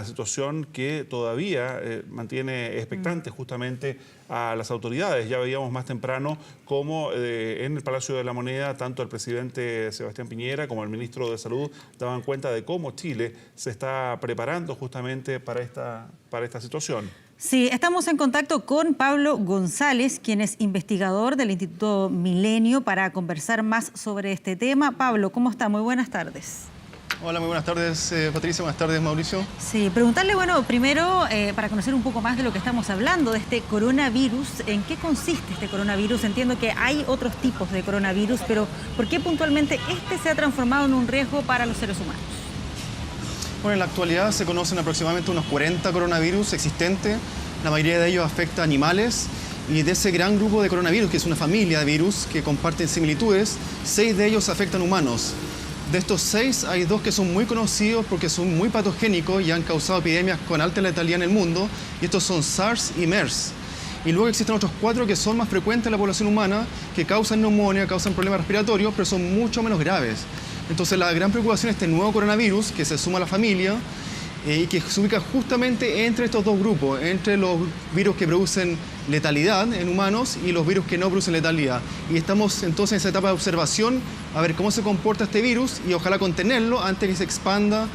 una situación que todavía mantiene expectantes justamente a las autoridades. Ya veíamos más temprano cómo en el Palacio de la Moneda tanto el presidente Sebastián Piñera como el ministro de Salud daban cuenta de cómo Chile se está preparando justamente para esta situación. Sí, estamos en contacto con Pablo González, quien es investigador del Instituto Milenio, para conversar más sobre este tema. Pablo, ¿cómo está? Muy buenas tardes. Hola, muy buenas tardes, Patricia. Buenas tardes, Mauricio. Sí, preguntarle, bueno, primero, para conocer un poco más de lo que estamos hablando, de este coronavirus, ¿en qué consiste este coronavirus? Entiendo que hay otros tipos de coronavirus, pero ¿por qué puntualmente este se ha transformado en un riesgo para los seres humanos? Bueno, en la actualidad se conocen aproximadamente unos 40 coronavirus existentes. La mayoría de ellos afecta a animales. Y de ese gran grupo de coronavirus, que es una familia de virus que comparten similitudes, 6 de ellos afectan humanos. De estos 6 hay 2 que son muy conocidos porque son muy patogénicos y han causado epidemias con alta letalidad en el mundo. Y estos son SARS y MERS. Y luego existen otros 4 que son más frecuentes en la población humana, que causan neumonía, causan problemas respiratorios, pero son mucho menos graves. Entonces la gran preocupación es este nuevo coronavirus que se suma a la familia y que se ubica justamente entre estos 2 grupos, entre los virus que producen letalidad en humanos y los virus que no producen letalidad. Y estamos entonces en esa etapa de observación a ver cómo se comporta este virus y ojalá contenerlo antes que se expanda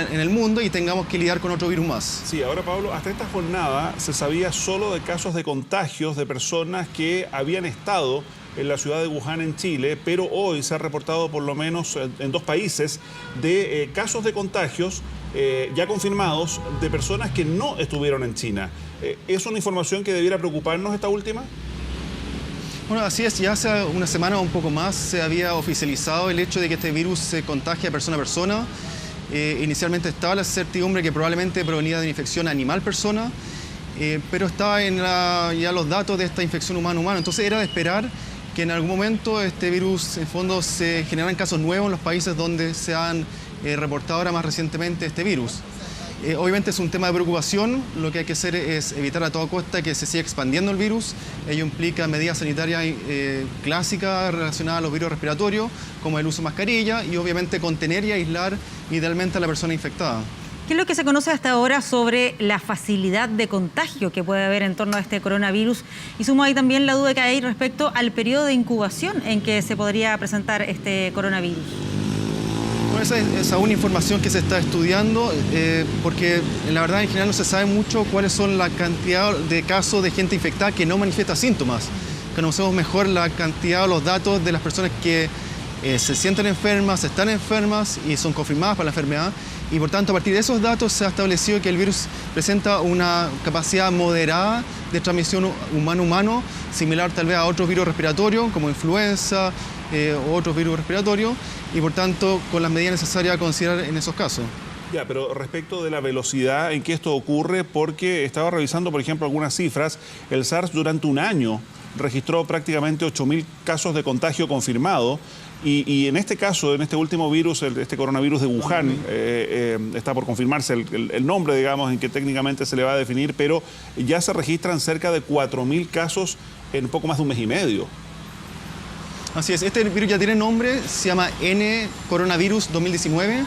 en el mundo y tengamos que lidiar con otro virus más. Sí, ahora Pablo, hasta esta jornada se sabía solo de casos de contagios de personas que habían estado en la ciudad de Wuhan, en Chile, pero hoy se ha reportado por lo menos en 2 países de casos de contagios ya confirmados de personas que no estuvieron en China. ¿Es una información que debiera preocuparnos esta última? Bueno, así es. Ya hace una semana o un poco más se había oficializado el hecho de que este virus se contagia de persona a persona. Inicialmente estaba la certidumbre que probablemente provenía de una infección animal-persona, pero estaba en ya los datos de esta infección humano-humano. Entonces era de esperar que en algún momento este virus, en fondo, se generaran casos nuevos en los países donde se han reportado ahora más recientemente este virus. Obviamente es un tema de preocupación. Lo que hay que hacer es evitar a toda costa que se siga expandiendo el virus. Ello implica medidas sanitarias clásicas relacionadas a los virus respiratorios, como el uso de mascarilla y obviamente contener y aislar idealmente a la persona infectada. ¿Qué es lo que se conoce hasta ahora sobre la facilidad de contagio que puede haber en torno a este coronavirus? Y sumo ahí también la duda que hay respecto al periodo de incubación en que se podría presentar este coronavirus. Bueno, esa es aún información que se está estudiando porque la verdad en general no se sabe mucho cuáles son la cantidad de casos de gente infectada que no manifiesta síntomas. Conocemos mejor la cantidad o los datos de las personas que se sienten enfermas, están enfermas y son confirmadas para la enfermedad. Y por tanto, a partir de esos datos se ha establecido que el virus presenta una capacidad moderada de transmisión humano-humano, similar tal vez a otros virus respiratorios como influenza o otros virus respiratorios, y por tanto con las medidas necesarias a considerar en esos casos. Ya, pero respecto de la velocidad en que esto ocurre, porque estaba revisando, por ejemplo, algunas cifras, el SARS durante un año registró prácticamente 8.000 casos de contagio confirmado. Y en este caso, en este último virus, este coronavirus de Wuhan, está por confirmarse el nombre, digamos, en que técnicamente se le va a definir, pero ya se registran cerca de 4.000 casos en poco más de un mes y medio. Así es, este virus ya tiene nombre, se llama N coronavirus 2019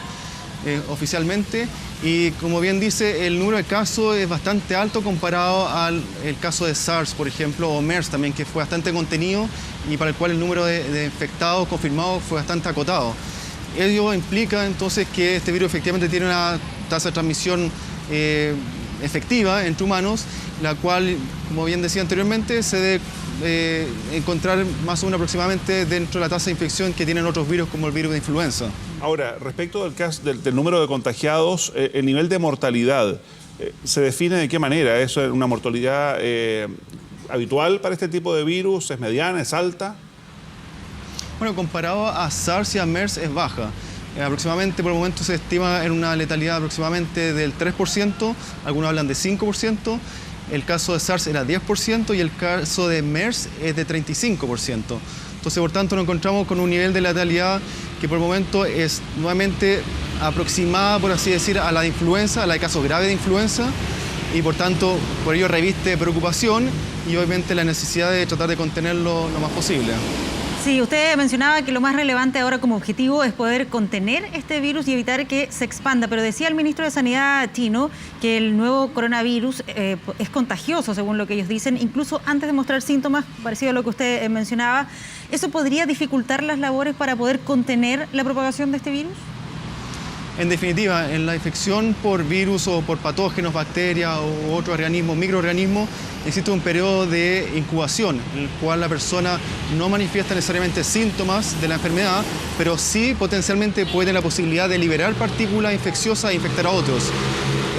oficialmente, y como bien dice, el número de casos es bastante alto comparado al caso de SARS, por ejemplo, o MERS también, que fue bastante contenido y para el cual el número de infectados confirmados fue bastante acotado. Ello implica entonces que este virus efectivamente tiene una tasa de transmisión efectiva entre humanos, la cual, como bien decía anteriormente, se debe encontrar más o menos aproximadamente dentro de la tasa de infección que tienen otros virus como el virus de influenza. Ahora, respecto del caso del número de contagiados, el nivel de mortalidad, ¿se define de qué manera? ¿Es una mortalidad habitual para este tipo de virus? ¿Es mediana? ¿Es alta? Bueno, comparado a SARS y a MERS es baja. Aproximadamente por el momento se estima en una letalidad aproximadamente del 3%, algunos hablan de 5%. El caso de SARS era 10% y el caso de MERS es de 35%. Entonces, por tanto, nos encontramos con un nivel de letalidad que por el momento es nuevamente aproximada, por así decir, a la de influenza, a la de casos graves de influenza, y por tanto, por ello reviste preocupación y obviamente la necesidad de tratar de contenerlo lo más posible. Sí, usted mencionaba que lo más relevante ahora como objetivo es poder contener este virus y evitar que se expanda, pero decía el ministro de Sanidad chino que el nuevo coronavirus es contagioso, según lo que ellos dicen, incluso antes de mostrar síntomas, parecido a lo que usted mencionaba. ¿Eso podría dificultar las labores para poder contener la propagación de este virus? En definitiva, en la infección por virus o por patógenos, bacterias u otro organismo, microorganismo, existe un periodo de incubación en el cual la persona no manifiesta necesariamente síntomas de la enfermedad, pero sí potencialmente puede tener la posibilidad de liberar partículas infecciosas e infectar a otros.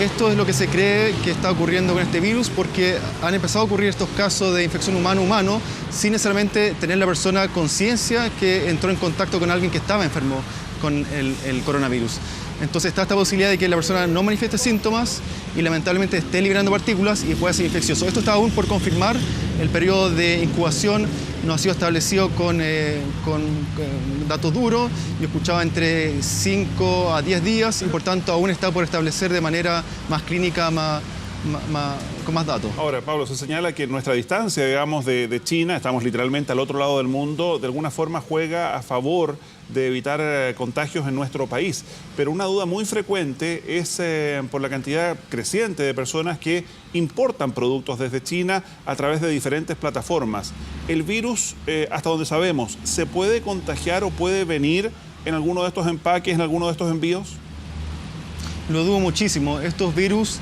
Esto es lo que se cree que está ocurriendo con este virus porque han empezado a ocurrir estos casos de infección humano-humano sin necesariamente tener la persona conciencia que entró en contacto con alguien que estaba enfermo con el coronavirus. Entonces está esta posibilidad de que la persona no manifieste síntomas y lamentablemente esté liberando partículas y pueda ser infeccioso. Esto está aún por confirmar. El periodo de incubación no ha sido establecido con datos duros. Yo escuchaba entre 5 a 10 días y por tanto aún está por establecer de manera más clínica, con más datos. Ahora, Pablo, se señala que nuestra distancia, digamos, de China, estamos literalmente al otro lado del mundo, de alguna forma juega a favor de evitar contagios en nuestro país. Pero una duda muy frecuente es por la cantidad creciente de personas que importan productos desde China a través de diferentes plataformas. ¿El virus, hasta donde sabemos, se puede contagiar o puede venir en alguno de estos empaques, en alguno de estos envíos? Lo dudo muchísimo. Estos virus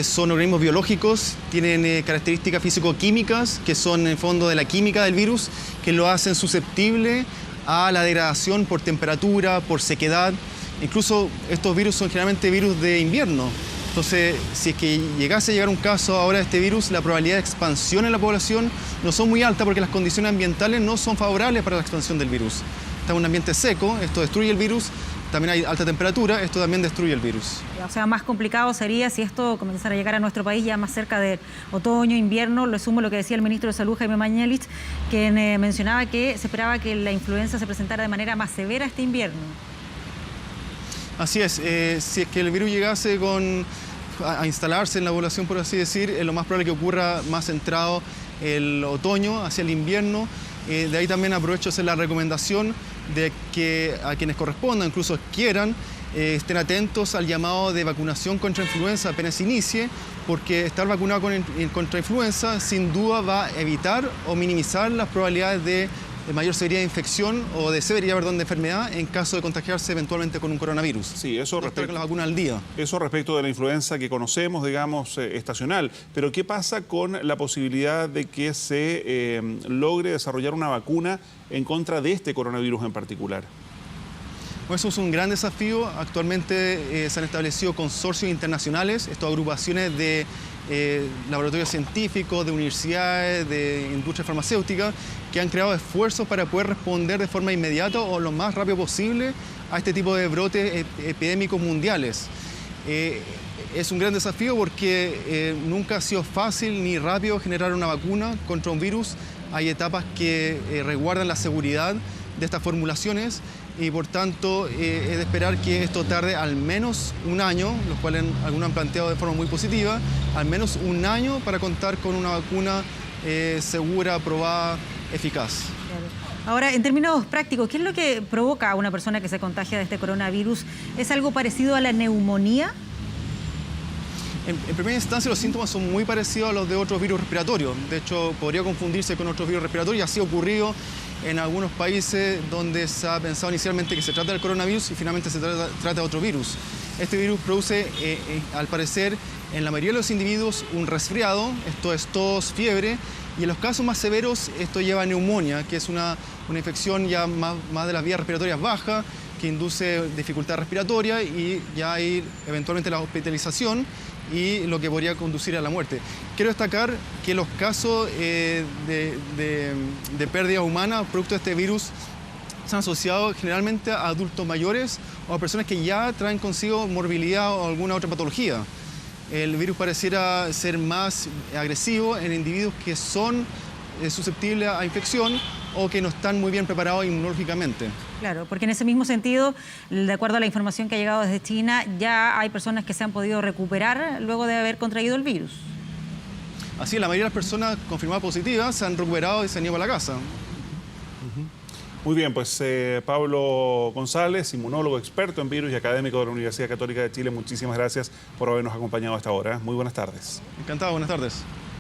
son organismos biológicos, tienen características físico-químicas que son en el fondo de la química del virus, que lo hacen susceptible a la degradación por temperatura, por sequedad. Incluso estos virus son generalmente virus de invierno. Entonces, si es que llegase a llegar un caso ahora de este virus, la probabilidad de expansión en la población no son muy altas porque las condiciones ambientales no son favorables para la expansión del virus. Está en un ambiente seco, esto destruye el virus. También hay alta temperatura, esto también destruye el virus. O sea, más complicado sería si esto comenzara a llegar a nuestro país ya más cerca de otoño, invierno. Lo sumo lo que decía el ministro de Salud, Jaime Mañalich, quien mencionaba que se esperaba que la influenza se presentara de manera más severa este invierno. Así es, si es que el virus llegase a instalarse en la población, por así decir, es lo más probable que ocurra más centrado el otoño, hacia el invierno. De ahí también aprovecho hacer la recomendación de que a quienes correspondan, incluso quieran, estén atentos al llamado de vacunación contra influenza apenas inicie, porque estar vacunado contra influenza sin duda va a evitar o minimizar las probabilidades de mayor severidad de infección o de severidad, de enfermedad en caso de contagiarse eventualmente con un coronavirus. Sí, eso respecto con la vacuna al día. Eso respecto de la influenza que conocemos, digamos, estacional. Pero ¿qué pasa con la posibilidad de que se logre desarrollar una vacuna en contra de este coronavirus en particular? Bueno, eso es un gran desafío. Actualmente se han establecido consorcios internacionales, estas agrupaciones de laboratorios científicos, de universidades, de industria farmacéutica, que han creado esfuerzos para poder responder de forma inmediata o lo más rápido posible a este tipo de brotes epidémicos mundiales. Es un gran desafío porque nunca ha sido fácil ni rápido generar una vacuna contra un virus. Hay etapas que resguardan la seguridad de estas formulaciones y por tanto es de esperar que esto tarde al menos un año, lo cual algunos han planteado de forma muy positiva, al menos un año para contar con una vacuna segura, aprobada, eficaz. Ahora, en términos prácticos, ¿qué es lo que provoca a una persona que se contagia de este coronavirus? ¿Es algo parecido a la neumonía? En primera instancia, los síntomas son muy parecidos a los de otros virus respiratorios. De hecho, podría confundirse con otros virus respiratorios y así ha ocurrido en algunos países donde se ha pensado inicialmente que se trata del coronavirus y finalmente se trata de otro virus. Este virus produce, al parecer, en la mayoría de los individuos un resfriado, esto es tos, fiebre, y en los casos más severos esto lleva a neumonía, que es una infección ya más de las vías respiratorias bajas, que induce dificultad respiratoria y ya hay eventualmente la hospitalización y lo que podría conducir a la muerte. Quiero destacar que los casos de pérdida humana producto de este virus se han asociado generalmente a adultos mayores o a personas que ya traen consigo morbilidad o alguna otra patología. El virus pareciera ser más agresivo en individuos que son susceptibles a infección o que no están muy bien preparados inmunológicamente. Claro, porque en ese mismo sentido, de acuerdo a la información que ha llegado desde China, ya hay personas que se han podido recuperar luego de haber contraído el virus. Así, la mayoría de las personas confirmadas positivas se han recuperado y se han ido a la casa. Muy bien, pues Pablo González, inmunólogo experto en virus y académico de la Universidad Católica de Chile, muchísimas gracias por habernos acompañado a esta hora. Muy buenas tardes. Encantado, buenas tardes.